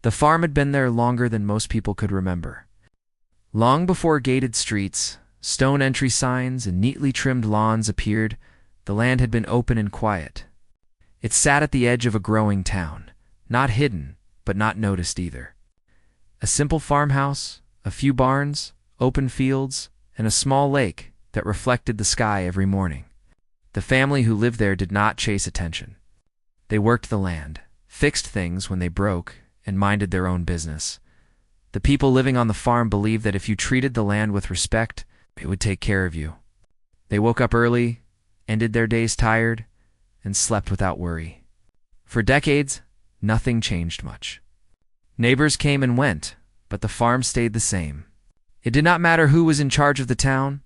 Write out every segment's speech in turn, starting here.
The farm had been there longer than most people could remember. Long before gated streets, stone entry signs, and neatly trimmed lawns appeared, the land had been open and quiet. It sat at the edge of a growing town, not hidden, but not noticed either. A simple farmhouse, a few barns, open fields, and a small lake that reflected the sky every morning. The family who lived there did not chase attention. They worked the land, fixed things when they broke, and minded their own business. The people living on the farm believed that if you treated the land with respect, it would take care of you. They woke up early, ended their days tired, and slept without worry. For decades, nothing changed much. Neighbors came and went, but the farm stayed the same. It did not matter who was in charge of the town,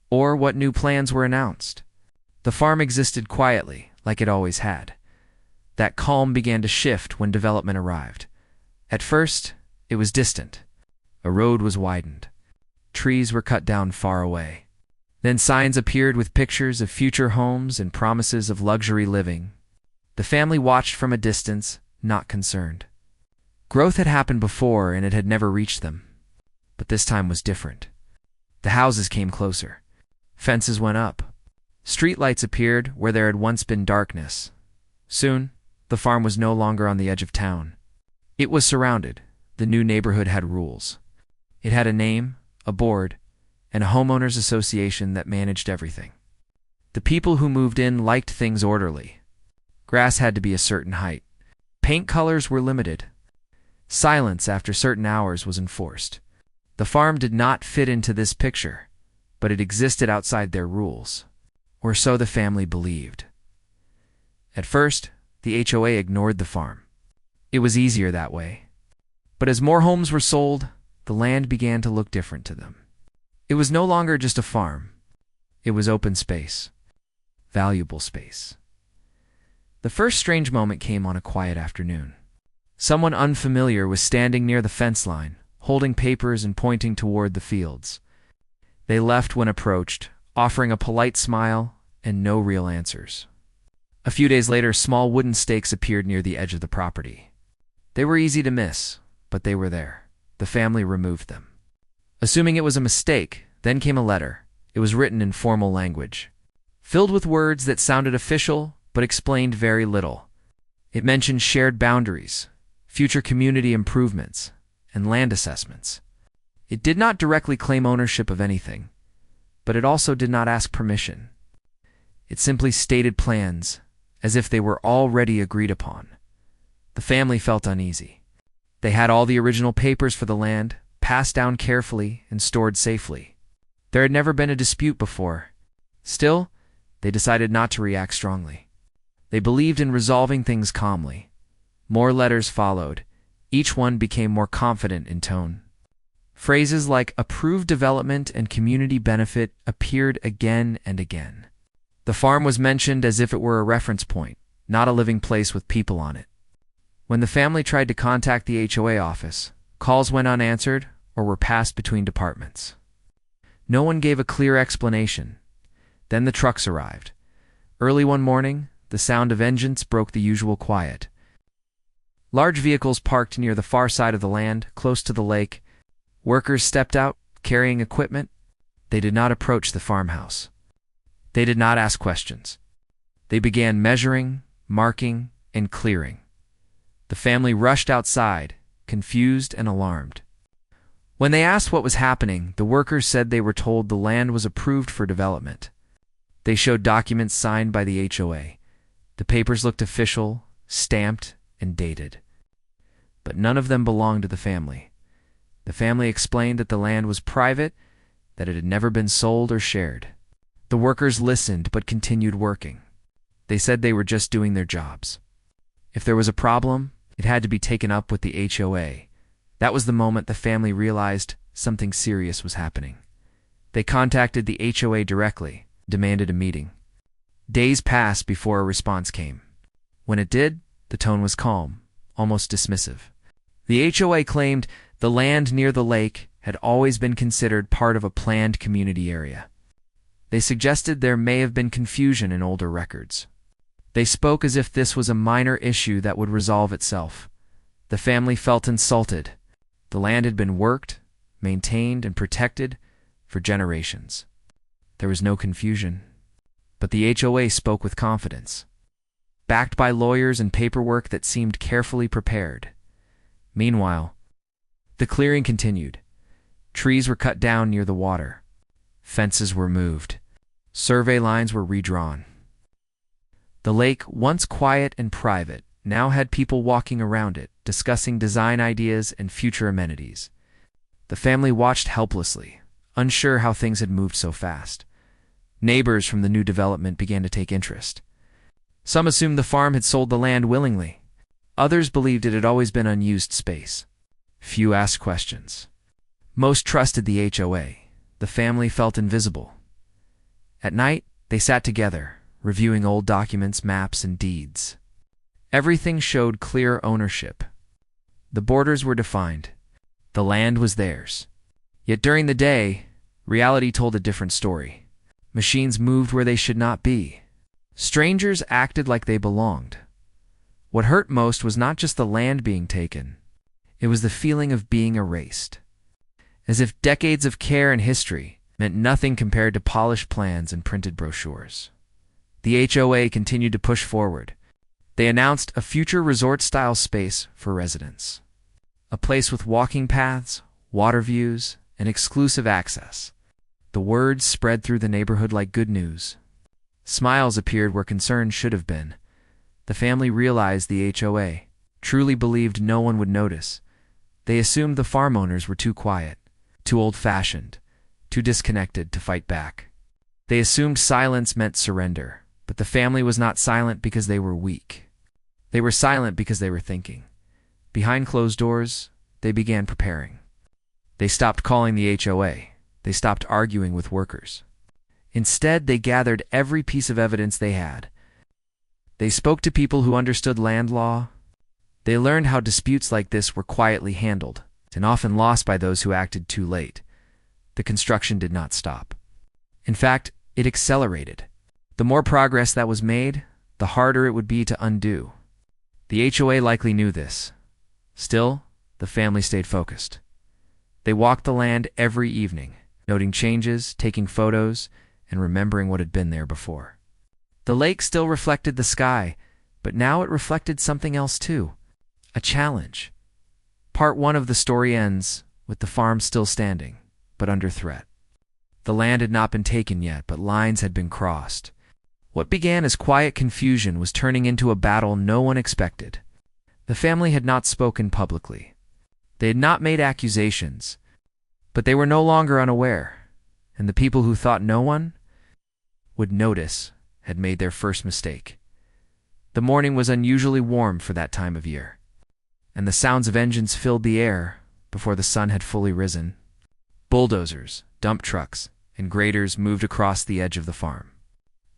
or what new plans were announced. The farm existed quietly, like it always had. That calm began to shift when development arrived. At first, it was distant. A road was widened. Trees were cut down far away. Then signs appeared with pictures of future homes and promises of luxury living. The family watched from a distance, not concerned. Growth had happened before and it had never reached them. But this time was different. The houses came closer. Fences went up. Streetlights appeared where there had once been darkness. Soon, the farm was no longer on the edge of town. It was surrounded. The new neighborhood had rules. It had a name, a board, and a homeowners association that managed everything. The people who moved in liked things orderly. Grass had to be a certain height. Paint colors were limited. Silence after certain hours was enforced. The farm did not fit into this picture, but it existed outside their rules. Or so the family believed. At first, the HOA ignored the farm. It was easier that way. But as more homes were sold, the land began to look different to them. It was no longer just a farm. It was open space. Valuable space. The first strange moment came on a quiet afternoon. Someone unfamiliar was standing near the fence line, holding papers and pointing toward the fields. They left when approached, offering a polite smile and no real answers. A few days later, small wooden stakes appeared near the edge of the property. They were easy to miss, but they were there. The family removed them. Assuming it was a mistake, then came a letter. It was written in formal language, filled with words that sounded official but explained very little. It mentioned shared boundaries, future community improvements, and land assessments. It did not directly claim ownership of anything, but it also did not ask permission. It simply stated plans, as if they were already agreed upon. The family felt uneasy. They had all the original papers for the land, passed down carefully and stored safely. There had never been a dispute before. Still, they decided not to react strongly. They believed in resolving things calmly. More letters followed. Each one became more confident in tone. Phrases like approved development and community benefit appeared again and again. The farm was mentioned as if it were a reference point, not a living place with people on it. When the family tried to contact the HOA office, calls went unanswered or were passed between departments. No one gave a clear explanation. Then the trucks arrived. Early one morning, the sound of engines broke the usual quiet. Large vehicles parked near the far side of the land, close to the lake. Workers stepped out, carrying equipment. They did not approach the farmhouse. They did not ask questions. They began measuring, marking, and clearing. The family rushed outside, confused and alarmed. When they asked what was happening, the workers said they were told the land was approved for development. They showed documents signed by the HOA. The papers looked official, stamped, and dated. But none of them belonged to the family. The family explained that the land was private, that it had never been sold or shared. The workers listened but continued working. They said they were just doing their jobs. If there was a problem, it had to be taken up with the HOA. That was the moment the family realized something serious was happening. They contacted the HOA directly, demanded a meeting. Days passed before a response came. When it did, the tone was calm, almost dismissive. The HOA claimed the land near the lake had always been considered part of a planned community area. They suggested there may have been confusion in older records. They spoke as if this was a minor issue that would resolve itself. The family felt insulted. The land had been worked, maintained, and protected for generations. There was no confusion, but the HOA spoke with confidence, backed by lawyers and paperwork that seemed carefully prepared. Meanwhile, the clearing continued. Trees were cut down near the water. Fences were moved. Survey lines were redrawn. The lake, once quiet and private, now had people walking around it, discussing design ideas and future amenities. The family watched helplessly, unsure how things had moved so fast. Neighbors from the new development began to take interest. Some assumed the farm had sold the land willingly. Others believed it had always been unused space. Few asked questions. Most trusted the HOA. The family felt invisible. At night, they sat together, reviewing old documents, maps, and deeds. Everything showed clear ownership. The borders were defined. The land was theirs. Yet during the day, reality told a different story. Machines moved where they should not be. Strangers acted like they belonged. What hurt most was not just the land being taken. It was the feeling of being erased. As if decades of care and history meant nothing compared to polished plans and printed brochures. The HOA continued to push forward. They announced a future resort-style space for residents. A place with walking paths, water views, and exclusive access. The words spread through the neighborhood like good news. Smiles appeared where concern should have been. The family realized the HOA truly believed no one would notice. They assumed the farm owners were too quiet, too old-fashioned, too disconnected to fight back. They assumed silence meant surrender, but the family was not silent because they were weak. They were silent because they were thinking. Behind closed doors, they began preparing. They stopped calling the HOA. They stopped arguing with workers. Instead, they gathered every piece of evidence they had. They spoke to people who understood land law. They learned how disputes like this were quietly handled, and often lost by those who acted too late. The construction did not stop. In fact, it accelerated. The more progress that was made, the harder it would be to undo. The HOA likely knew this. Still, the family stayed focused. They walked the land every evening, noting changes, taking photos, and remembering what had been there before. The lake still reflected the sky, but now it reflected something else too. A challenge. Part 1 of the story ends with the farm still standing, but under threat. The land had not been taken yet, but lines had been crossed. What began as quiet confusion was turning into a battle no one expected. The family had not spoken publicly. They had not made accusations, but they were no longer unaware, and the people who thought no one would notice had made their first mistake. The morning was unusually warm for that time of year, and the sounds of engines filled the air before the sun had fully risen. Bulldozers, dump trucks, and graders moved across the edge of the farm.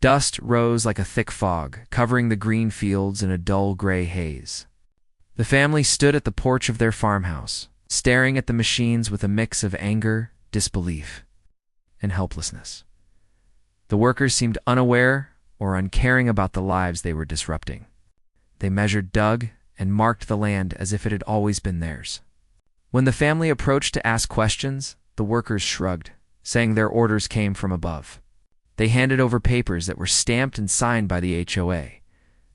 Dust rose like a thick fog, covering the green fields in a dull gray haze. The family stood at the porch of their farmhouse, staring at the machines with a mix of anger, disbelief, and helplessness. The workers seemed unaware or uncaring about the lives they were disrupting. They measured, dug, and marked the land as if it had always been theirs. When the family approached to ask questions, the workers shrugged, saying their orders came from above. They handed over papers that were stamped and signed by the HOA.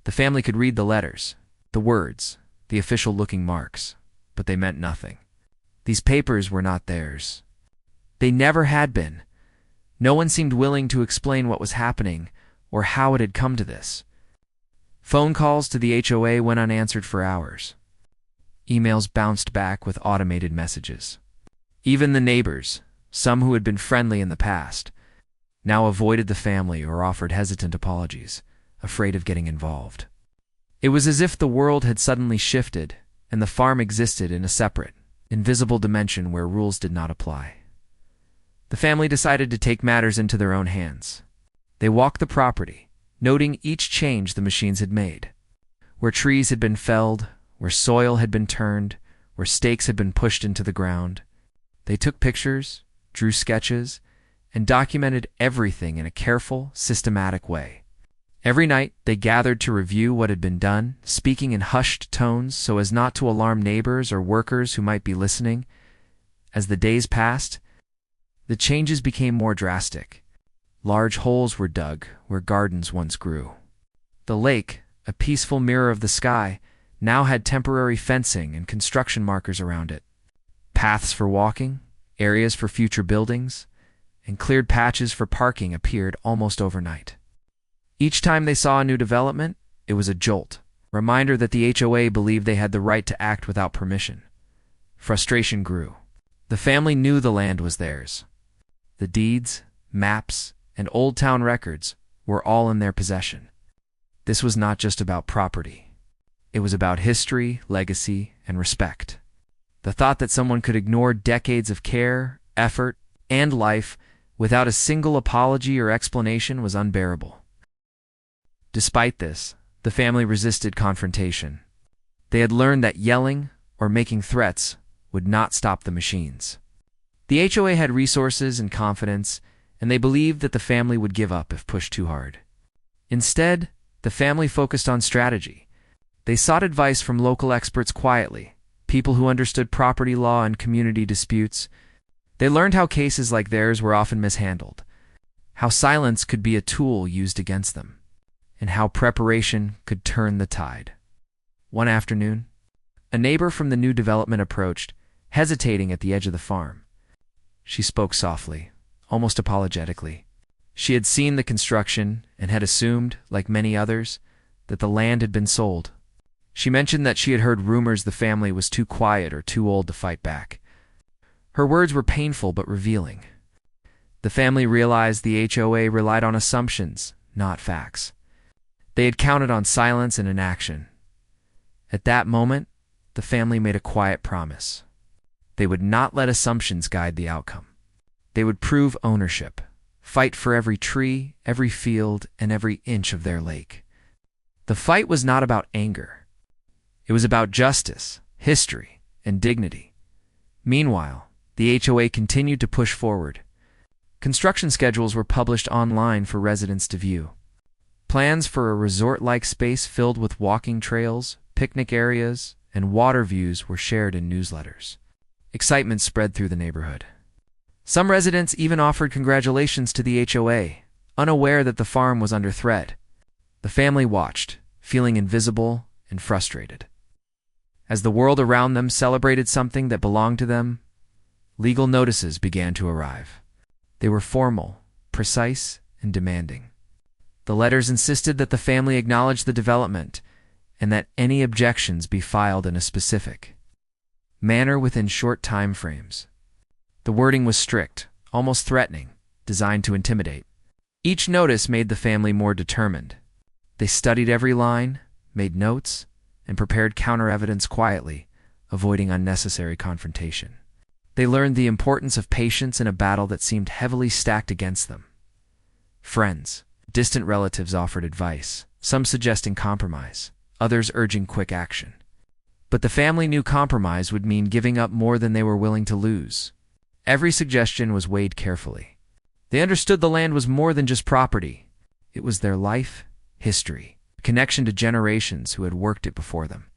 The family could read the letters, the words, the official-looking marks, but they meant nothing. These papers were not theirs. They never had been. No one seemed willing to explain what was happening or how it had come to this. Phone calls to the HOA went unanswered for hours. Emails bounced back with automated messages. Even the neighbors, some who had been friendly in the past, now avoided the family or offered hesitant apologies, afraid of getting involved. It was as if the world had suddenly shifted, and the farm existed in a separate, invisible dimension where rules did not apply. The family decided to take matters into their own hands. They walked the property, noting each change the machines had made. Where trees had been felled, where soil had been turned, where stakes had been pushed into the ground. They took pictures, drew sketches, and documented everything in a careful, systematic way. Every night, they gathered to review what had been done, speaking in hushed tones so as not to alarm neighbors or workers who might be listening. As the days passed, the changes became more drastic. Large holes were dug where gardens once grew. The lake, a peaceful mirror of the sky, now had temporary fencing and construction markers around it. Paths for walking, areas for future buildings, and cleared patches for parking appeared almost overnight. Each time they saw a new development, it was a jolt, a reminder that the HOA believed they had the right to act without permission. Frustration grew. The family knew the land was theirs. The deeds, maps, and old town records were all in their possession. This was not just about property. It was about history, legacy, and respect. The thought that someone could ignore decades of care, effort, and life without a single apology or explanation was unbearable. Despite this, the family resisted confrontation. They had learned that yelling or making threats would not stop the machines. The HOA had resources and confidence, and they believed that the family would give up if pushed too hard. Instead, the family focused on strategy. They sought advice from local experts quietly, people who understood property law and community disputes. They learned how cases like theirs were often mishandled, how silence could be a tool used against them, and how preparation could turn the tide. One afternoon, a neighbor from the new development approached, hesitating at the edge of the farm. She spoke softly, almost apologetically. She had seen the construction and had assumed, like many others, that the land had been sold. She mentioned that she had heard rumors the family was too quiet or too old to fight back. Her words were painful but revealing. The family realized the HOA relied on assumptions, not facts. They had counted on silence and inaction. At that moment, the family made a quiet promise. They would not let assumptions guide the outcome. They would prove ownership, fight for every tree, every field, and every inch of their lake. The fight was not about anger. It was about justice, history, and dignity. Meanwhile, the HOA continued to push forward. Construction schedules were published online for residents to view. Plans for a resort-like space filled with walking trails, picnic areas, and water views were shared in newsletters. Excitement spread through the neighborhood. Some residents even offered congratulations to the HOA, unaware that the farm was under threat. The family watched, feeling invisible and frustrated. As the world around them celebrated something that belonged to them, legal notices began to arrive. They were formal, precise, and demanding. The letters insisted that the family acknowledge the development and that any objections be filed in a specific manner within short time frames. The wording was strict, almost threatening, designed to intimidate. Each notice made the family more determined. They studied every line, made notes, and prepared counter-evidence quietly, avoiding unnecessary confrontation. They learned the importance of patience in a battle that seemed heavily stacked against them. Friends, distant relatives offered advice, some suggesting compromise, others urging quick action. But the family knew compromise would mean giving up more than they were willing to lose. Every suggestion was weighed carefully. They understood the land was more than just property. It was their life, history, a connection to generations who had worked it before them.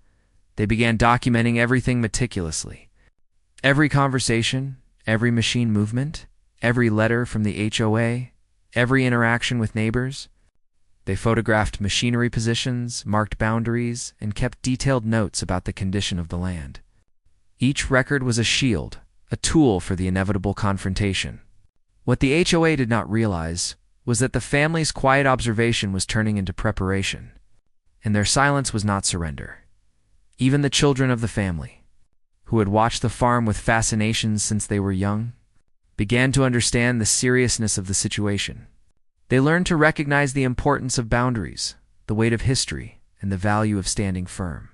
They began documenting everything meticulously. Every conversation, every machine movement, every letter from the HOA, every interaction with neighbors. They photographed machinery positions, marked boundaries, and kept detailed notes about the condition of the land. Each record was a shield, a tool for the inevitable confrontation. What the HOA did not realize was that the family's quiet observation was turning into preparation, and their silence was not surrender. Even the children of the family, who had watched the farm with fascination since they were young, began to understand the seriousness of the situation. They learned to recognize the importance of boundaries, the weight of history, and the value of standing firm.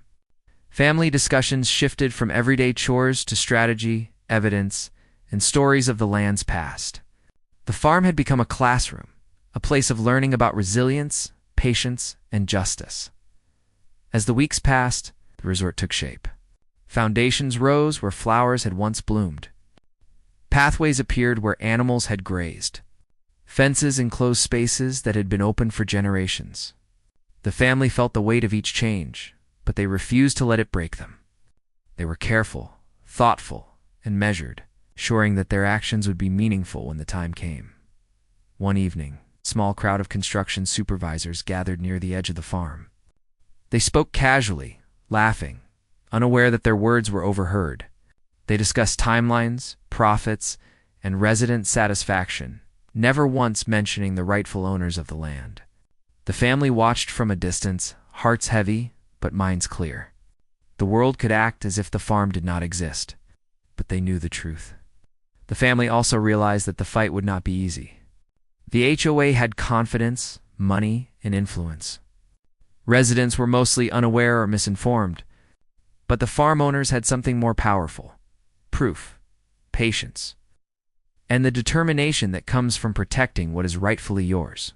Family discussions shifted from everyday chores to strategy, evidence, and stories of the land's past. The farm had become a classroom, a place of learning about resilience, patience, and justice. As the weeks passed, the resort took shape. Foundations rose where flowers had once bloomed. Pathways appeared where animals had grazed. Fences enclosed spaces that had been open for generations. The family felt the weight of each change, but they refused to let it break them. They were careful, thoughtful, and measured, ensuring that their actions would be meaningful when the time came. One evening, a small crowd of construction supervisors gathered near the edge of the farm. They spoke casually, laughing, unaware that their words were overheard. They discussed timelines, profits, and resident satisfaction, never once mentioning the rightful owners of the land. The family watched from a distance, hearts heavy, but minds clear. The world could act as if the farm did not exist, but they knew the truth. The family also realized that the fight would not be easy. The HOA had confidence, money, and influence. Residents were mostly unaware or misinformed, but the farm owners had something more powerful: proof, patience, and the determination that comes from protecting what is rightfully yours.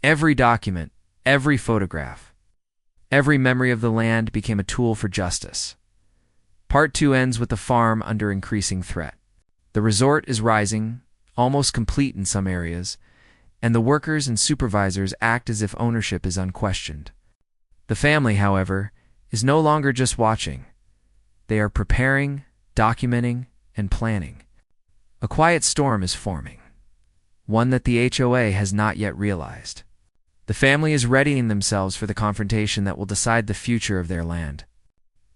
Every document, every photograph, every memory of the land became a tool for justice. Part 2 ends with the farm under increasing threat. The resort is rising, almost complete in some areas, and the workers and supervisors act as if ownership is unquestioned. The family, however, is no longer just watching. They are preparing, documenting, and planning. A quiet storm is forming, one that the HOA has not yet realized. The family is readying themselves for the confrontation that will decide the future of their land.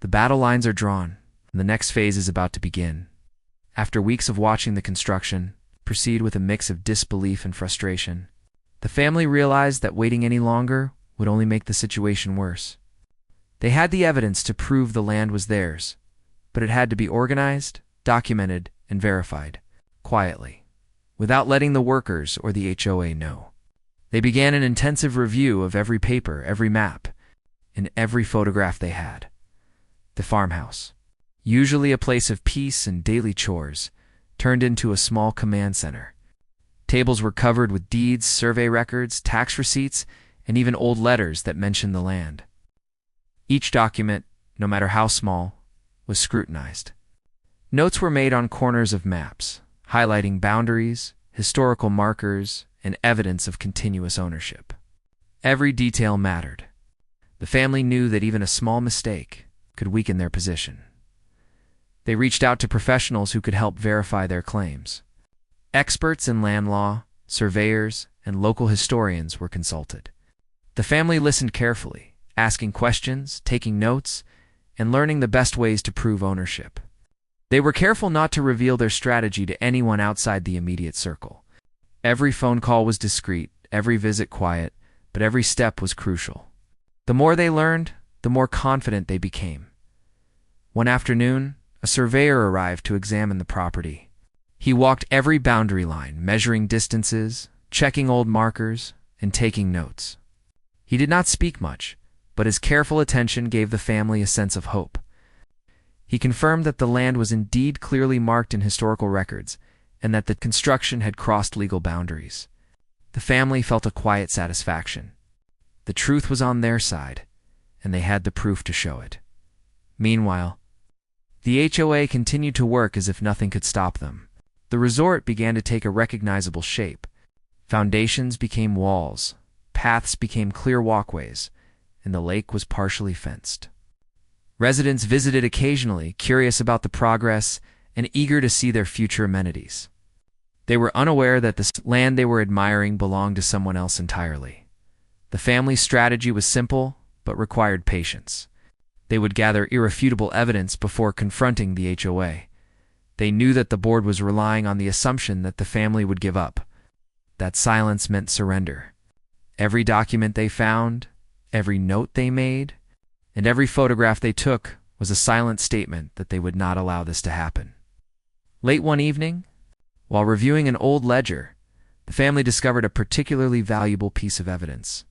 The battle lines are drawn, and the next phase is about to begin. After weeks of watching the construction proceed with a mix of disbelief and frustration, the family realized that waiting any longer would only make the situation worse. They had the evidence to prove the land was theirs, but it had to be organized, documented, and verified, quietly, without letting the workers or the HOA know. They began an intensive review of every paper, every map, and every photograph they had. The farmhouse, usually a place of peace and daily chores, turned into a small command center. Tables were covered with deeds, survey records, tax receipts, and even old letters that mentioned the land. Each document, no matter how small, was scrutinized. Notes were made on corners of maps, highlighting boundaries, historical markers, and evidence of continuous ownership. Every detail mattered. The family knew that even a small mistake could weaken their position. They reached out to professionals who could help verify their claims. Experts in land law, surveyors, and local historians were consulted. The family listened carefully, asking questions, taking notes, and learning the best ways to prove ownership. They were careful not to reveal their strategy to anyone outside the immediate circle. Every phone call was discreet, every visit quiet, but every step was crucial. The more they learned, the more confident they became. One afternoon, a surveyor arrived to examine the property. He walked every boundary line, measuring distances, checking old markers, and taking notes. He did not speak much, but his careful attention gave the family a sense of hope. He confirmed that the land was indeed clearly marked in historical records, and that the construction had crossed legal boundaries. The family felt a quiet satisfaction. The truth was on their side, and they had the proof to show it. Meanwhile, the HOA continued to work as if nothing could stop them. The resort began to take a recognizable shape. Foundations became walls, paths became clear walkways, and the lake was partially fenced. Residents visited occasionally, curious about the progress and eager to see their future amenities. They were unaware that the land they were admiring belonged to someone else entirely. The family's strategy was simple, but required patience. They would gather irrefutable evidence before confronting the HOA. They knew that the board was relying on the assumption that the family would give up. That silence meant surrender. Every document they found, every note they made, and every photograph they took was a silent statement that they would not allow this to happen. Late one evening, while reviewing an old ledger, the family discovered a particularly valuable piece of evidence.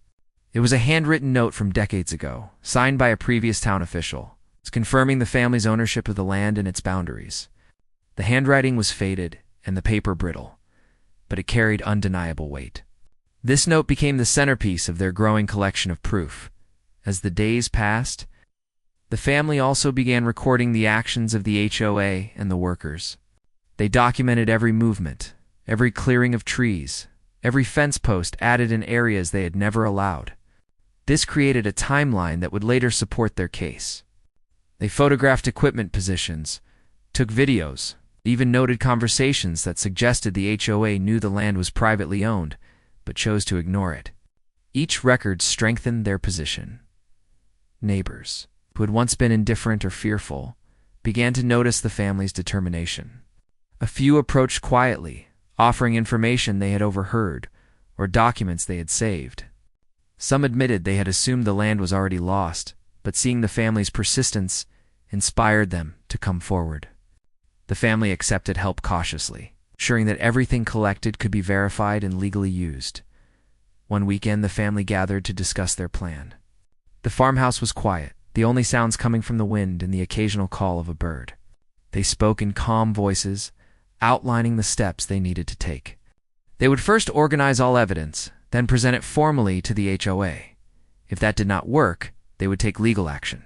It was a handwritten note from decades ago, signed by a previous town official, confirming the family's ownership of the land and its boundaries. The handwriting was faded and the paper brittle, but it carried undeniable weight. This note became the centerpiece of their growing collection of proof. As the days passed, the family also began recording the actions of the HOA and the workers. They documented every movement, every clearing of trees, every fence post added in areas they had never allowed. This created a timeline that would later support their case. They photographed equipment positions, took videos, even noted conversations that suggested the HOA knew the land was privately owned, but chose to ignore it. Each record strengthened their position. Neighbors, who had once been indifferent or fearful, began to notice the family's determination. A few approached quietly, offering information they had overheard or documents they had saved. Some admitted they had assumed the land was already lost, but seeing the family's persistence inspired them to come forward. The family accepted help cautiously, ensuring that everything collected could be verified and legally used. One weekend, the family gathered to discuss their plan. The farmhouse was quiet, the only sounds coming from the wind and the occasional call of a bird. They spoke in calm voices, outlining the steps they needed to take. They would first organize all evidence, then present it formally to the HOA. If that did not work, they would take legal action.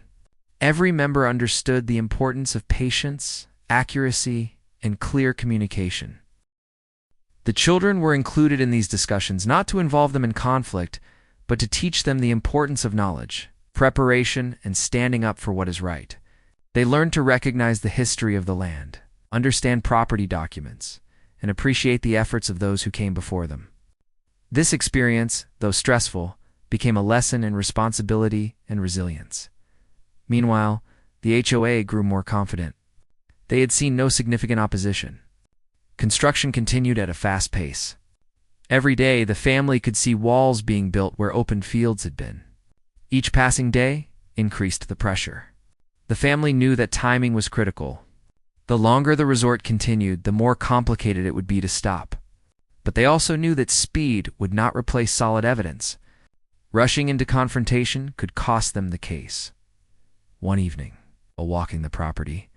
Every member understood the importance of patience, accuracy, and clear communication. The children were included in these discussions not to involve them in conflict, but to teach them the importance of knowledge, preparation, and standing up for what is right. They learned to recognize the history of the land, understand property documents, and appreciate the efforts of those who came before them. This experience, though stressful, became a lesson in responsibility and resilience. Meanwhile, the HOA grew more confident. They had seen no significant opposition. Construction continued at a fast pace. Every day, the family could see walls being built where open fields had been. Each passing day increased the pressure. The family knew that timing was critical. The longer the resort continued, the more complicated it would be to stop. But they also knew that speed would not replace solid evidence. Rushing into confrontation could cost them the case. One evening, while walking the property,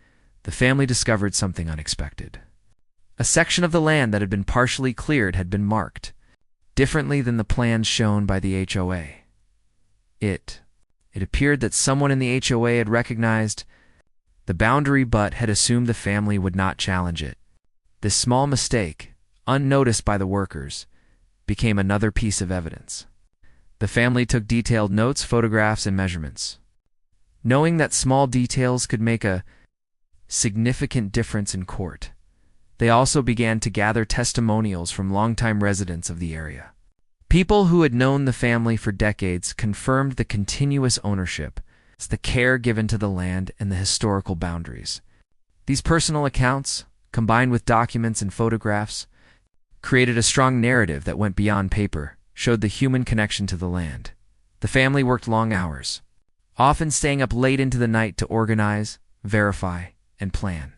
the family discovered something unexpected. A section of the land that had been partially cleared had been marked, differently than the plans shown by the HOA. It appeared that someone in the HOA had recognized the boundary but had assumed the family would not challenge it. This small mistake, unnoticed by the workers, became another piece of evidence. The family took detailed notes, photographs, and measurements. Knowing that small details could make a significant difference in court, they also began to gather testimonials from longtime residents of the area. People who had known the family for decades confirmed the continuous ownership, the care given to the land, and the historical boundaries. These personal accounts, combined with documents and photographs, created a strong narrative that went beyond paper, showed the human connection to the land. The family worked long hours, often staying up late into the night to organize, verify, and plan.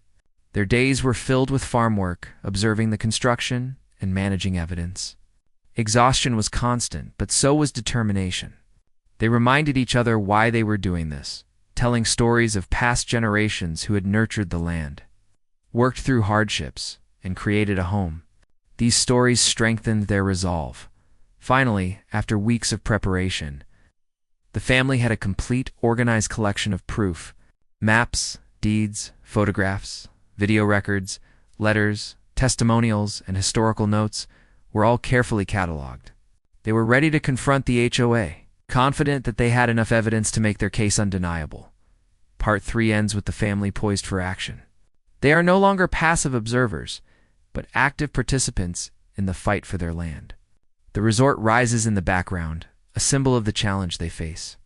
Their days were filled with farm work, observing the construction, and managing evidence. Exhaustion was constant, but so was determination. They reminded each other why they were doing this, telling stories of past generations who had nurtured the land, worked through hardships, and created a home. These stories strengthened their resolve. Finally, after weeks of preparation, the family had a complete, organized collection of proof: maps, deeds, photographs, video records, letters, testimonials, and historical notes were all carefully cataloged. They were ready to confront the HOA, confident that they had enough evidence to make their case undeniable. Part 3 ends with the family poised for action. They are no longer passive observers, but active participants in the fight for their land. The resort rises in the background, a symbol of the challenge they face.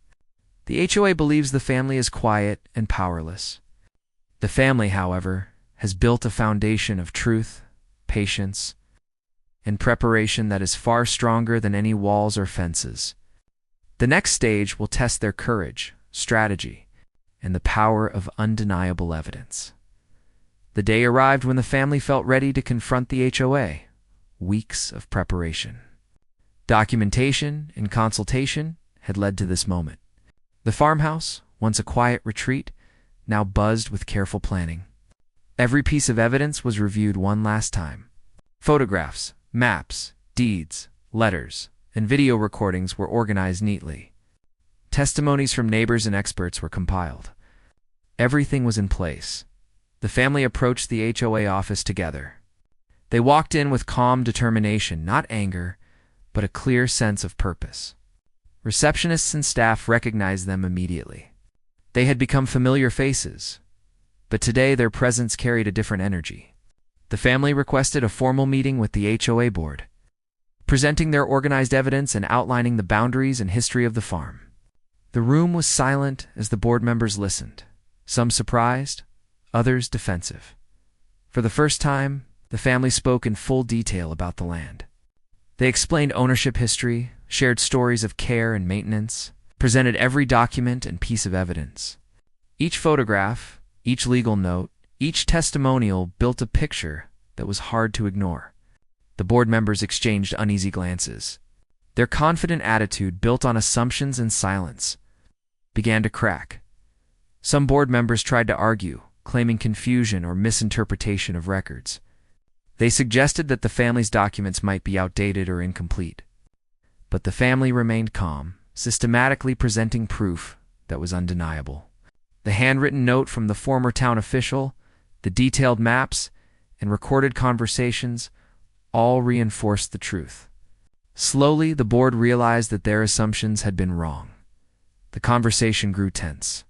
The HOA believes the family is quiet and powerless. The family, however, has built a foundation of truth, patience, and preparation that is far stronger than any walls or fences. The next stage will test their courage, strategy, and the power of undeniable evidence. The day arrived when the family felt ready to confront the HOA. Weeks of preparation, documentation, and consultation had led to this moment. The farmhouse, once a quiet retreat, now buzzed with careful planning. Every piece of evidence was reviewed one last time. Photographs, maps, deeds, letters, and video recordings were organized neatly. Testimonies from neighbors and experts were compiled. Everything was in place. The family approached the HOA office together. They walked in with calm determination, not anger, but a clear sense of purpose. Receptionists and staff recognized them immediately. They had become familiar faces, but today their presence carried a different energy. The family requested a formal meeting with the HOA board, presenting their organized evidence and outlining the boundaries and history of the farm. The room was silent as the board members listened, some surprised, others defensive. For the first time, the family spoke in full detail about the land. They explained ownership history, shared stories of care and maintenance, presented every document and piece of evidence. Each photograph, each legal note, each testimonial built a picture that was hard to ignore. The board members exchanged uneasy glances. Their confident attitude, built on assumptions and silence, began to crack. Some board members tried to argue, claiming confusion or misinterpretation of records. They suggested that the family's documents might be outdated or incomplete. But the family remained calm, systematically presenting proof that was undeniable. The handwritten note from the former town official, the detailed maps, and recorded conversations all reinforced the truth. Slowly, the board realized that their assumptions had been wrong. The conversation grew tense.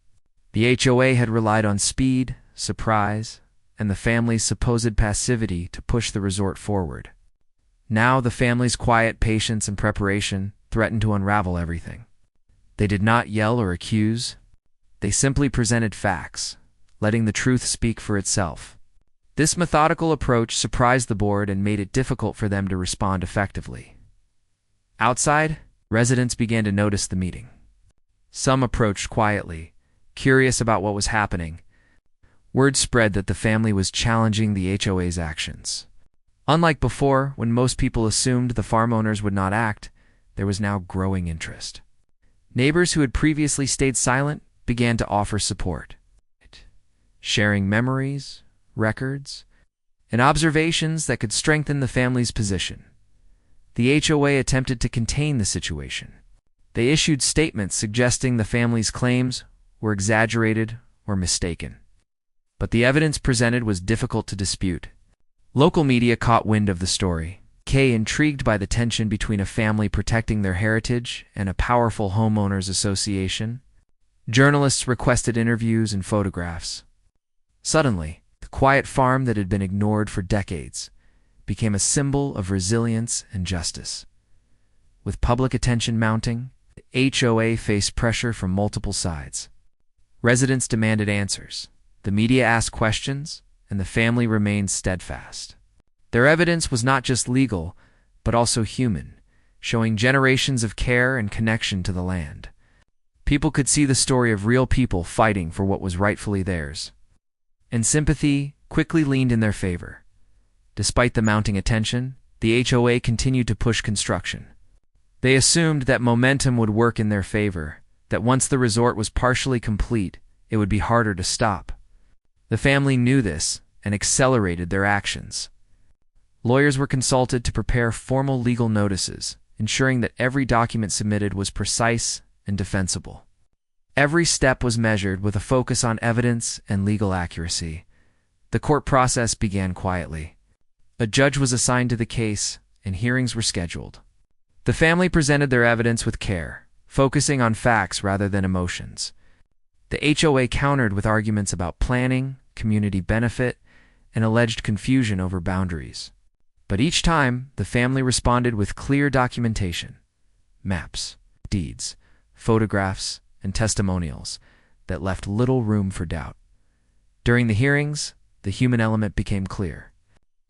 The HOA had relied on speed, surprise, and the family's supposed passivity to push the resort forward. Now the family's quiet patience and preparation threatened to unravel everything. They did not yell or accuse. They simply presented facts, letting the truth speak for itself. This methodical approach surprised the board and made it difficult for them to respond effectively. Outside, residents began to notice the meeting. Some approached quietly, curious about what was happening. Word spread that the family was challenging the HOA's actions. Unlike before, when most people assumed the farm owners would not act, there was now growing interest. Neighbors who had previously stayed silent began to offer support, sharing memories, records, and observations that could strengthen the family's position. The HOA attempted to contain the situation. They issued statements suggesting the family's claims were exaggerated or mistaken. But the evidence presented was difficult to dispute. Local media caught wind of the story, intrigued by the tension between a family protecting their heritage and a powerful homeowners association. Journalists requested interviews and photographs. Suddenly, the quiet farm that had been ignored for decades became a symbol of resilience and justice. With public attention mounting, the HOA faced pressure from multiple sides. Residents demanded answers. The media asked questions, and the family remained steadfast. Their evidence was not just legal, but also human, showing generations of care and connection to the land. People could see the story of real people fighting for what was rightfully theirs. And sympathy quickly leaned in their favor. Despite the mounting attention, the HOA continued to push construction. They assumed that momentum would work in their favor, that once the resort was partially complete, it would be harder to stop. The family knew this and accelerated their actions. Lawyers were consulted to prepare formal legal notices, ensuring that every document submitted was precise and defensible. Every step was measured with a focus on evidence and legal accuracy. The court process began quietly. A judge was assigned to the case, and hearings were scheduled. The family presented their evidence with care, focusing on facts rather than emotions. The HOA countered with arguments about planning, community benefit, and alleged confusion over boundaries. But each time, the family responded with clear documentation: maps, deeds, photographs, and testimonials that left little room for doubt. During the hearings, the human element became clear.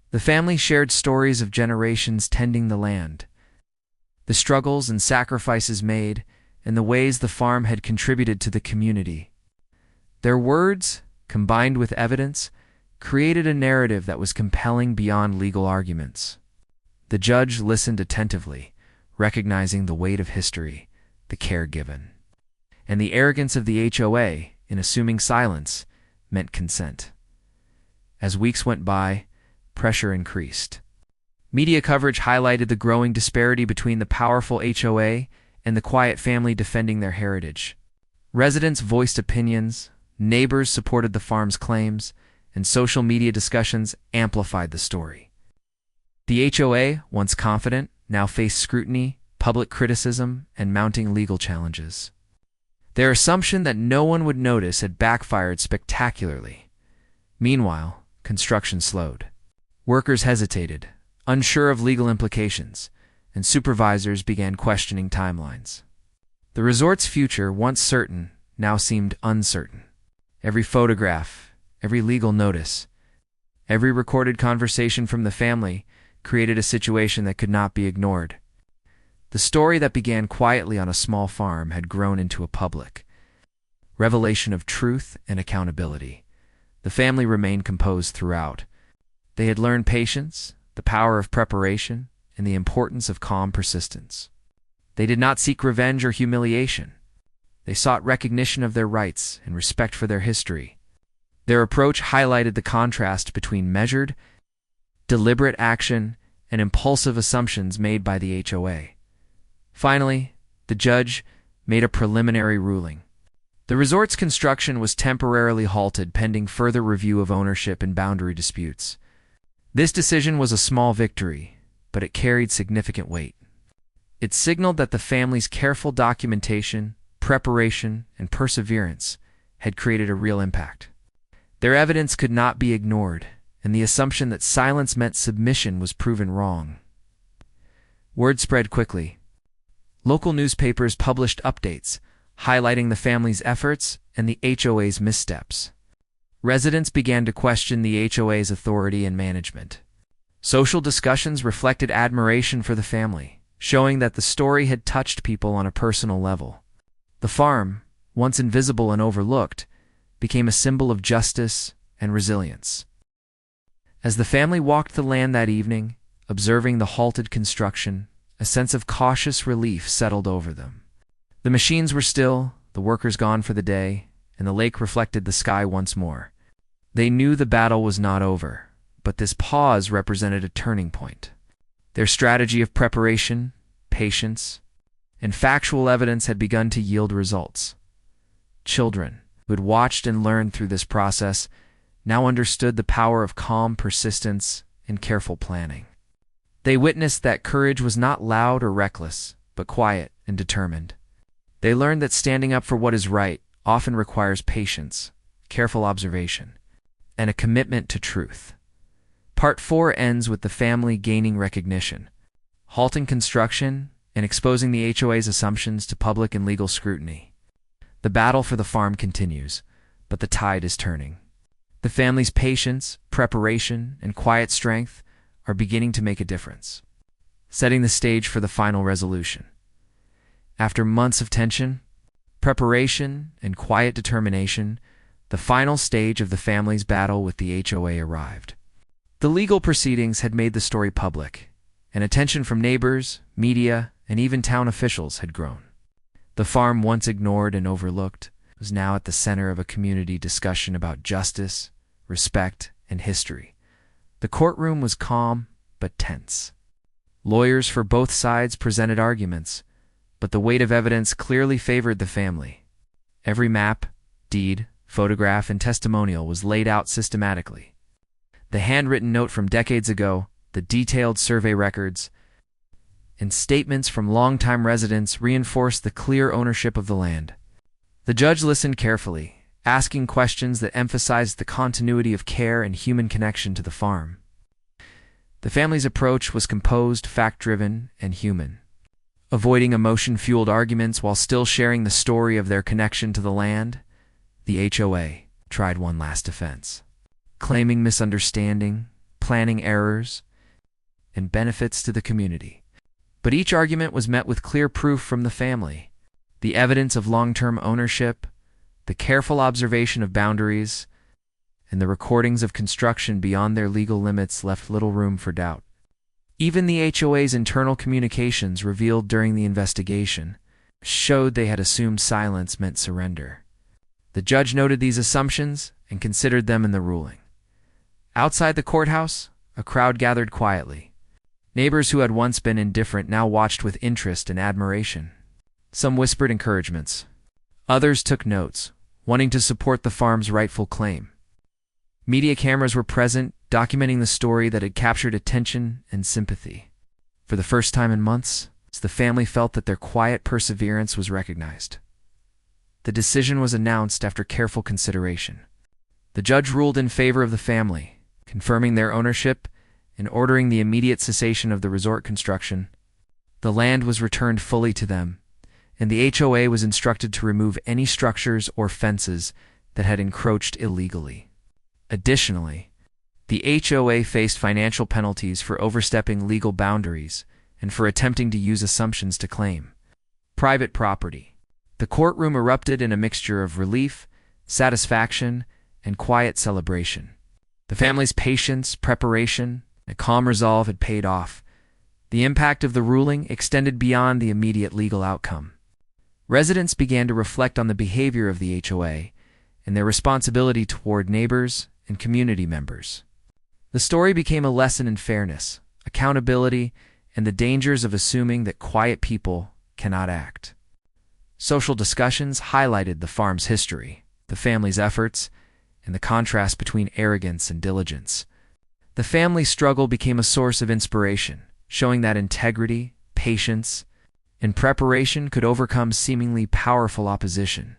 The family shared stories of generations tending the land, the struggles and sacrifices made, and the ways the farm had contributed to the community. Their words, combined with evidence, created a narrative that was compelling beyond legal arguments. The judge listened attentively, recognizing the weight of history, the care given. And the arrogance of the HOA, in assuming silence, meant consent. As weeks went by, pressure increased. Media coverage highlighted the growing disparity between the powerful HOA and the quiet family defending their heritage. Residents voiced opinions, neighbors supported the farm's claims, and social media discussions amplified the story. The HOA, once confident, now faced scrutiny, public criticism, and mounting legal challenges. Their assumption that no one would notice had backfired spectacularly. Meanwhile, construction slowed. Workers hesitated, unsure of legal implications, and supervisors began questioning timelines. The resort's future, once certain, now seemed uncertain. Every photograph, every legal notice, every recorded conversation from the family created a situation that could not be ignored. The story that began quietly on a small farm had grown into a public revelation of truth and accountability. The family remained composed throughout. They had learned patience, the power of preparation, and the importance of calm persistence. They did not seek revenge or humiliation. They sought recognition of their rights and respect for their history. Their approach highlighted the contrast between measured, deliberate action and impulsive assumptions made by the HOA. Finally, the judge made a preliminary ruling. The resort's construction was temporarily halted pending further review of ownership and boundary disputes. This decision was a small victory, but it carried significant weight. It signaled that the family's careful documentation, preparation, and perseverance had created a real impact. Their evidence could not be ignored, and the assumption that silence meant submission was proven wrong. Word spread quickly. Local newspapers published updates, highlighting the family's efforts and the HOA's missteps. Residents began to question the HOA's authority and management. Social discussions reflected admiration for the family, showing that the story had touched people on a personal level. The farm, once invisible and overlooked, became a symbol of justice and resilience. As the family walked the land that evening, observing the halted construction, a sense of cautious relief settled over them. The machines were still, the workers gone for the day, and the lake reflected the sky once more. They knew the battle was not over, but this pause represented a turning point. Their strategy of preparation, patience, and factual evidence had begun to yield results. Children, who had watched and learned through this process, now understood the power of calm persistence and careful planning. They witnessed that courage was not loud or reckless, but quiet and determined. They learned that standing up for what is right often requires patience, careful observation, and a commitment to truth. Part 4 ends with the family gaining recognition, halting construction, and exposing the HOA's assumptions to public and legal scrutiny. The battle for the farm continues, but the tide is turning. The family's patience, preparation, and quiet strength are beginning to make a difference, setting the stage for the final resolution. After months of tension, preparation, and quiet determination, the final stage of the family's battle with the HOA arrived. The legal proceedings had made the story public, and attention from neighbors, media, and even town officials had grown. The farm, once ignored and overlooked, was now at the center of a community discussion about justice, respect, and history. The courtroom was calm but tense. Lawyers for both sides presented arguments, but the weight of evidence clearly favored the family. Every map, deed, photograph, and testimonial was laid out systematically. The handwritten note from decades ago, the detailed survey records, and statements from longtime residents reinforced the clear ownership of the land. The judge listened carefully, asking questions that emphasized the continuity of care and human connection to the farm. The family's approach was composed, fact-driven, and human. Avoiding emotion-fueled arguments while still sharing the story of their connection to the land, the HOA tried one last defense, claiming misunderstanding, planning errors, and benefits to the community. But each argument was met with clear proof from the family, the evidence of long-term ownership, the careful observation of boundaries, and the recordings of construction beyond their legal limits left little room for doubt. Even the HOA's internal communications revealed during the investigation showed they had assumed silence meant surrender. The judge noted these assumptions and considered them in the ruling. Outside the courthouse, a crowd gathered quietly. Neighbors who had once been indifferent now watched with interest and admiration. Some whispered encouragements. Others took notes, wanting to support the farm's rightful claim. Media cameras were present, documenting the story that had captured attention and sympathy. For the first time in months, the family felt that their quiet perseverance was recognized. The decision was announced after careful consideration. The judge ruled in favor of the family, confirming their ownership and ordering the immediate cessation of the resort construction. The land was returned fully to them, and the HOA was instructed to remove any structures or fences that had encroached illegally. Additionally, the HOA faced financial penalties for overstepping legal boundaries and for attempting to use assumptions to claim private property. The courtroom erupted in a mixture of relief, satisfaction, and quiet celebration. The family's patience, preparation, and calm resolve had paid off. The impact of the ruling extended beyond the immediate legal outcome. Residents began to reflect on the behavior of the HOA and their responsibility toward neighbors and community members. The story became a lesson in fairness, accountability, and the dangers of assuming that quiet people cannot act. Social discussions highlighted the farm's history, the family's efforts, and the contrast between arrogance and diligence. The family struggle became a source of inspiration, showing that integrity, patience, and preparation could overcome seemingly powerful opposition.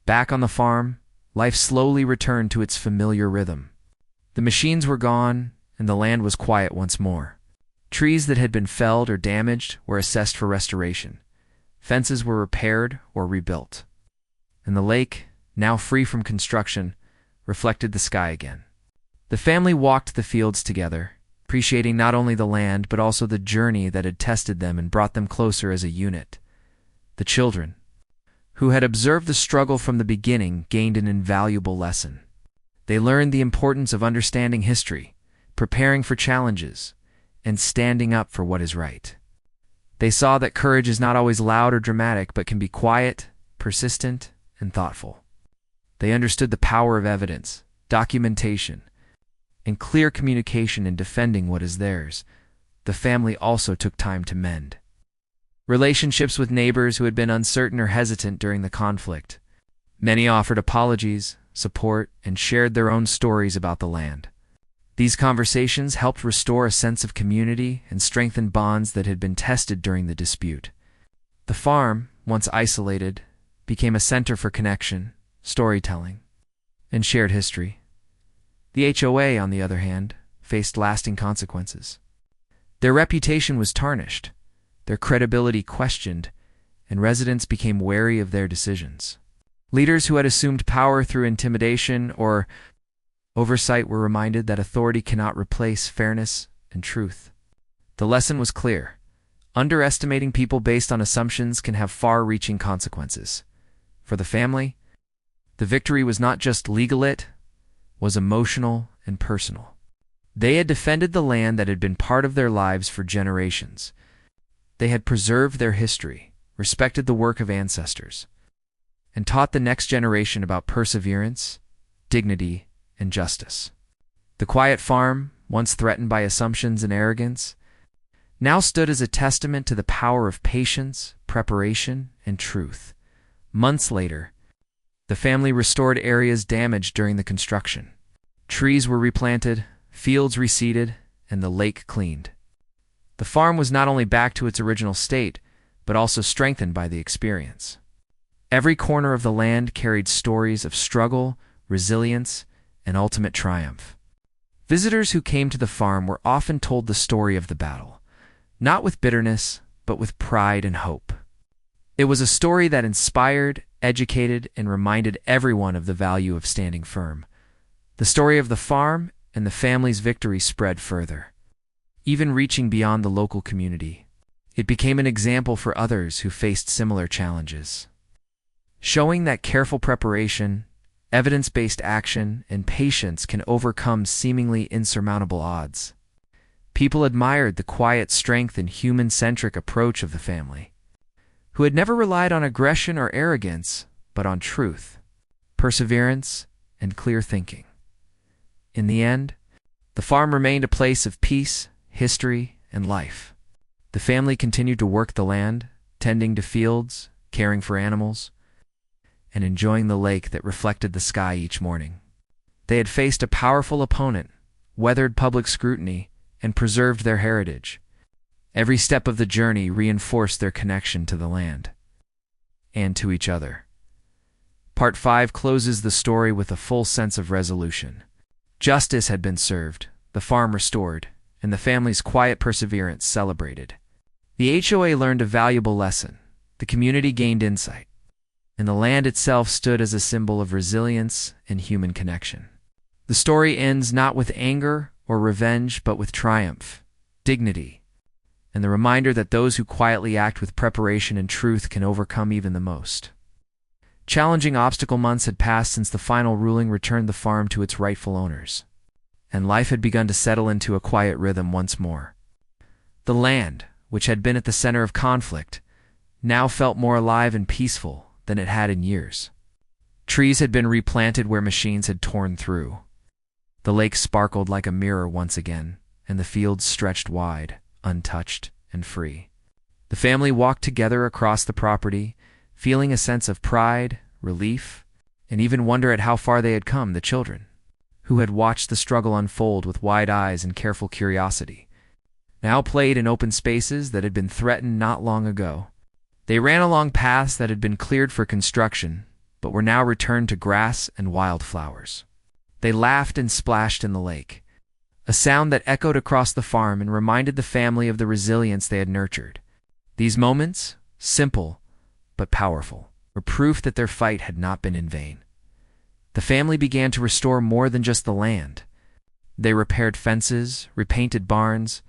Back on the farm, life slowly returned to its familiar rhythm. The machines were gone, and the land was quiet once more. Trees that had been felled or damaged were assessed for restoration. Fences were repaired or rebuilt. And the lake, now free from construction, reflected the sky again. The family walked the fields together, appreciating not only the land but also the journey that had tested them and brought them closer as a unit. The children, who had observed the struggle from the beginning, gained an invaluable lesson. They learned the importance of understanding history, preparing for challenges, and standing up for what is right. They saw that courage is not always loud or dramatic, but can be quiet, persistent, and thoughtful. They understood the power of evidence, documentation, and clear communication in defending what is theirs. The family also took time to mend relationships with neighbors who had been uncertain or hesitant during the conflict. Many offered apologies, support, and shared their own stories about the land. These conversations helped restore a sense of community and strengthen bonds that had been tested during the dispute. The farm, once isolated, became a center for connection, storytelling, and shared history. The HOA, on the other hand, faced lasting consequences. Their reputation was tarnished, their credibility questioned, and residents became wary of their decisions. Leaders who had assumed power through intimidation or oversight were reminded that authority cannot replace fairness and truth. The lesson was clear. Underestimating people based on assumptions can have far-reaching consequences. For the family, the victory was not just legal, it was emotional and personal. They had defended the land that had been part of their lives for generations. They had preserved their history, respected the work of ancestors, and taught the next generation about perseverance, dignity, and justice. The quiet farm, once threatened by assumptions and arrogance, now stood as a testament to the power of patience, preparation, and truth. Months later, the family restored areas damaged during the construction. Trees were replanted, fields reseeded, and the lake cleaned. The farm was not only back to its original state, but also strengthened by the experience. Every corner of the land carried stories of struggle, resilience, and ultimate triumph. Visitors who came to the farm were often told the story of the battle, not with bitterness, but with pride and hope. It was a story that inspired, educated, and reminded everyone of the value of standing firm. The story of the farm and the family's victory spread further, even reaching beyond the local community. It became an example for others who faced similar challenges, showing that careful preparation, evidence-based action, and patience can overcome seemingly insurmountable odds. People admired the quiet strength and human-centric approach of the family, who had never relied on aggression or arrogance, but on truth, perseverance, and clear thinking. In the end, the farm remained a place of peace, history, and life. The family continued to work the land, tending to fields, caring for animals, and enjoying the lake that reflected the sky each morning. They had faced a powerful opponent, weathered public scrutiny, and preserved their heritage. Every step of the journey reinforced their connection to the land and to each other. Part 5 closes the story with a full sense of resolution. Justice had been served, the farm restored, and the family's quiet perseverance celebrated. The HOA learned a valuable lesson, the community gained insight, and the land itself stood as a symbol of resilience and human connection. The story ends not with anger or revenge, but with triumph, dignity, and the reminder that those who quietly act with preparation and truth can overcome even the most challenging obstacle. Months had passed since the final ruling returned the farm to its rightful owners, and life had begun to settle into a quiet rhythm once more. The land, which had been at the center of conflict, now felt more alive and peaceful than it had in years. Trees had been replanted where machines had torn through. The lake sparkled like a mirror once again, and the fields stretched wide, untouched and free. The family walked together across the property, feeling a sense of pride, relief, and even wonder at how far they had come. The children, who had watched the struggle unfold with wide eyes and careful curiosity, now played in open spaces that had been threatened not long ago. They ran along paths that had been cleared for construction, but were now returned to grass and wildflowers. They laughed and splashed in the lake, a sound that echoed across the farm and reminded the family of the resilience they had nurtured. These moments, simple but powerful, were proof that their fight had not been in vain. The family began to restore more than just the land. They repaired fences, repainted barns,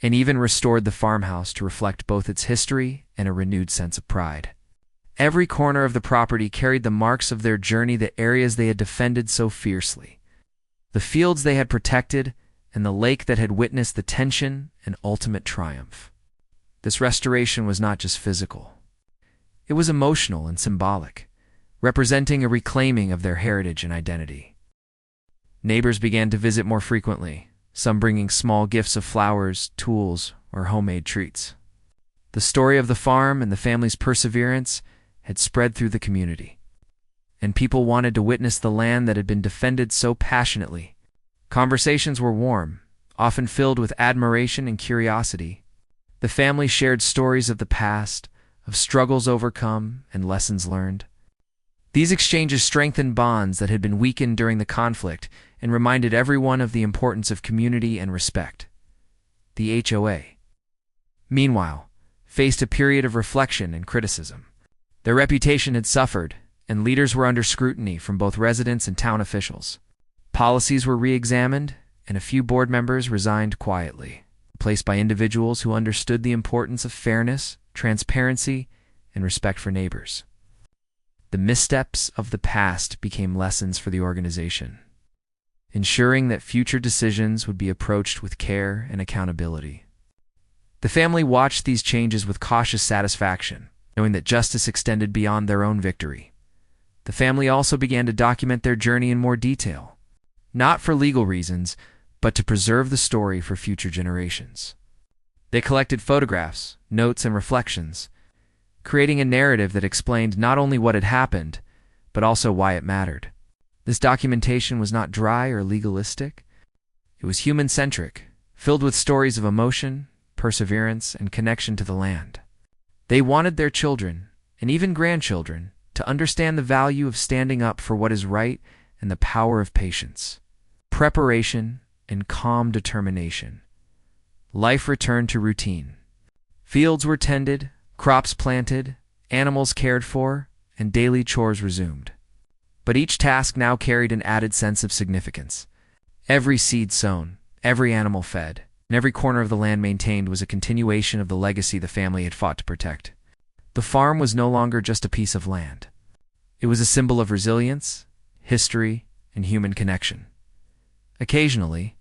and even restored the farmhouse to reflect both its history and a renewed sense of pride. Every corner of the property carried the marks of their journey, the areas they had defended so fiercely, the fields they had protected, and the lake that had witnessed the tension and ultimate triumph. This restoration was not just physical. It was emotional and symbolic, representing a reclaiming of their heritage and identity. Neighbors began to visit more frequently, some bringing small gifts of flowers, tools, or homemade treats. The story of the farm and the family's perseverance had spread through the community, and people wanted to witness the land that had been defended so passionately. Conversations were warm, often filled with admiration and curiosity. The family shared stories of the past, of struggles overcome and lessons learned. These exchanges strengthened bonds that had been weakened during the conflict and reminded everyone of the importance of community and respect. The HOA, meanwhile, faced a period of reflection and criticism. Their reputation had suffered, and leaders were under scrutiny from both residents and town officials. Policies were re-examined, and a few board members resigned quietly, replaced by individuals who understood the importance of fairness, transparency, and respect for neighbors. The missteps of the past became lessons for the organization, ensuring that future decisions would be approached with care and accountability. The family watched these changes with cautious satisfaction, knowing that justice extended beyond their own victory. The family also began to document their journey in more detail, not for legal reasons, but to preserve the story for future generations. They collected photographs, notes, and reflections, creating a narrative that explained not only what had happened, but also why it mattered. This documentation was not dry or legalistic. It was human-centric, filled with stories of emotion, perseverance, and connection to the land. They wanted their children, and even grandchildren, to understand the value of standing up for what is right and the power of patience, preparation, and calm determination. Life returned to routine. Fields were tended, crops planted, animals cared for, and daily chores resumed. But each task now carried an added sense of significance. Every seed sown, every animal fed, and every corner of the land maintained was a continuation of the legacy the family had fought to protect. The farm was no longer just a piece of land. It was a symbol of resilience, history, and human connection. Occasionally,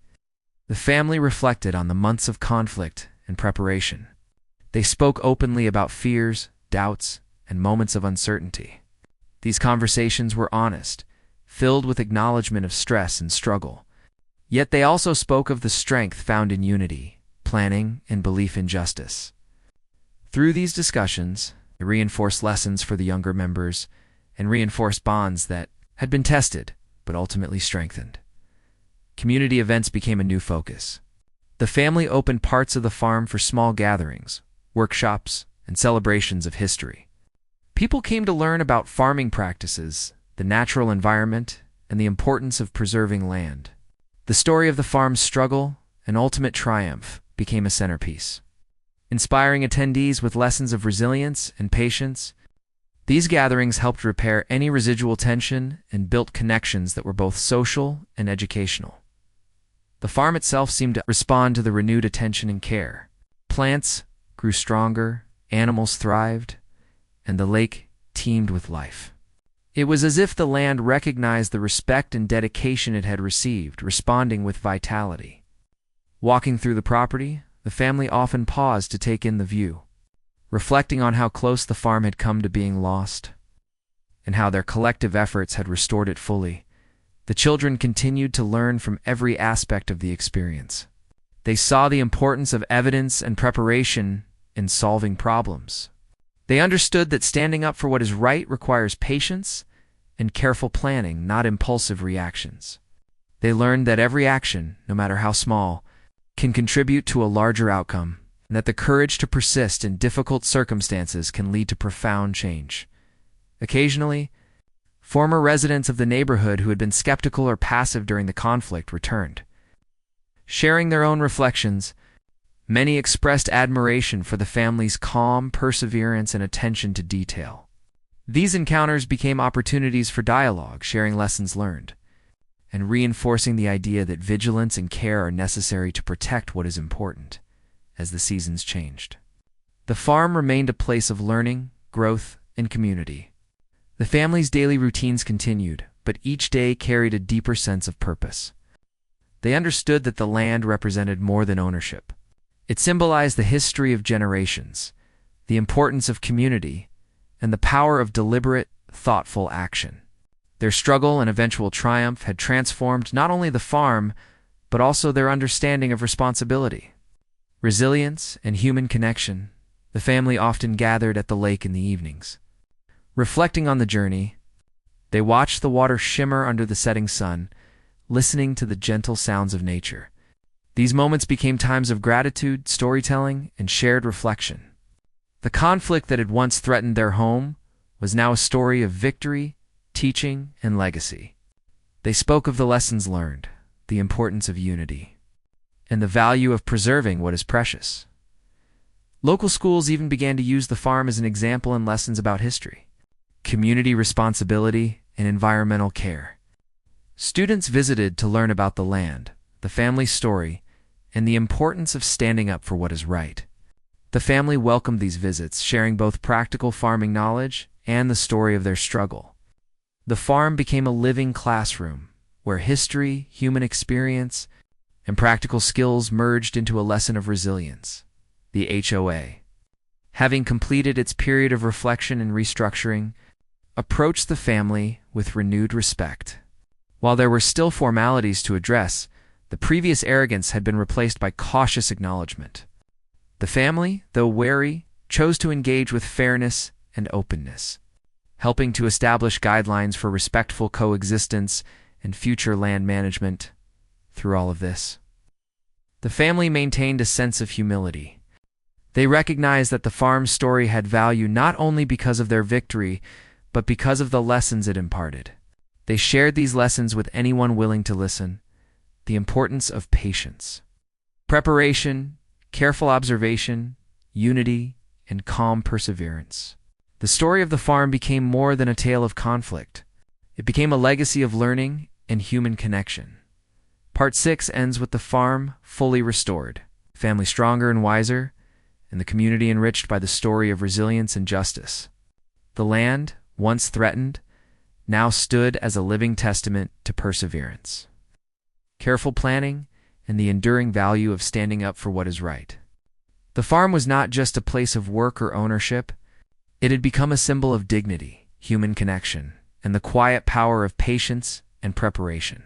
the family reflected on the months of conflict and preparation. They spoke openly about fears, doubts, and moments of uncertainty. These conversations were honest, filled with acknowledgement of stress and struggle. Yet they also spoke of the strength found in unity, planning, and belief in justice. Through these discussions, they reinforced lessons for the younger members and reinforced bonds that had been tested but ultimately strengthened. Community events became a new focus. The family opened parts of the farm for small gatherings, workshops, and celebrations of history. People came to learn about farming practices, the natural environment, and the importance of preserving land. The story of the farm's struggle and ultimate triumph became a centerpiece. Inspiring attendees with lessons of resilience and patience, these gatherings helped repair any residual tension and built connections that were both social and educational. The farm itself seemed to respond to the renewed attention and care. Plants grew stronger, animals thrived, and the lake teemed with life. It was as if the land recognized the respect and dedication it had received, responding with vitality. Walking through the property, the family often paused to take in the view, reflecting on how close the farm had come to being lost, and how their collective efforts had restored it fully. The children continued to learn from every aspect of the experience. They saw the importance of evidence and preparation in solving problems. They understood that standing up for what is right requires patience and careful planning, not impulsive reactions. They learned that every action, no matter how small, can contribute to a larger outcome, and that the courage to persist in difficult circumstances can lead to profound change. Occasionally, former residents of the neighborhood who had been skeptical or passive during the conflict returned. Sharing their own reflections, many expressed admiration for the family's calm perseverance and attention to detail. These encounters became opportunities for dialogue, sharing lessons learned, and reinforcing the idea that vigilance and care are necessary to protect what is important. As the seasons changed, the farm remained a place of learning, growth, and community. The family's daily routines continued, but each day carried a deeper sense of purpose. They understood that the land represented more than ownership. It symbolized the history of generations, the importance of community, and the power of deliberate, thoughtful action. Their struggle and eventual triumph had transformed not only the farm, but also their understanding of responsibility. Resilience and human connection, the family often gathered at the lake in the evenings. Reflecting on the journey, they watched the water shimmer under the setting sun, listening to the gentle sounds of nature. These moments became times of gratitude, storytelling, and shared reflection. The conflict that had once threatened their home was now a story of victory, teaching, and legacy. They spoke of the lessons learned, the importance of unity, and the value of preserving what is precious. Local schools even began to use the farm as an example in lessons about history, community responsibility, and environmental care. Students visited to learn about the land, the family's story, and the importance of standing up for what is right. The family welcomed these visits, sharing both practical farming knowledge and the story of their struggle. The farm became a living classroom where history, human experience, and practical skills merged into a lesson of resilience. The HOA, having completed its period of reflection and restructuring, approached the family with renewed respect. While there were still formalities to address, the previous arrogance had been replaced by cautious acknowledgement. The family, though wary, chose to engage with fairness and openness, helping to establish guidelines for respectful coexistence and future land management. Through all of this, the family maintained a sense of humility. They recognized that the farm's story had value not only because of their victory, but because of the lessons it imparted. They shared these lessons with anyone willing to listen. The importance of patience, preparation, careful observation, unity, and calm perseverance. The story of the farm became more than a tale of conflict. It became a legacy of learning and human connection. Part 6 ends with the farm fully restored, family stronger and wiser, and the community enriched by the story of resilience and justice. The land, once threatened, now stood as a living testament to perseverance, careful planning, and the enduring value of standing up for what is right. The farm was not just a place of work or ownership. It had become a symbol of dignity, human connection, and the quiet power of patience and preparation.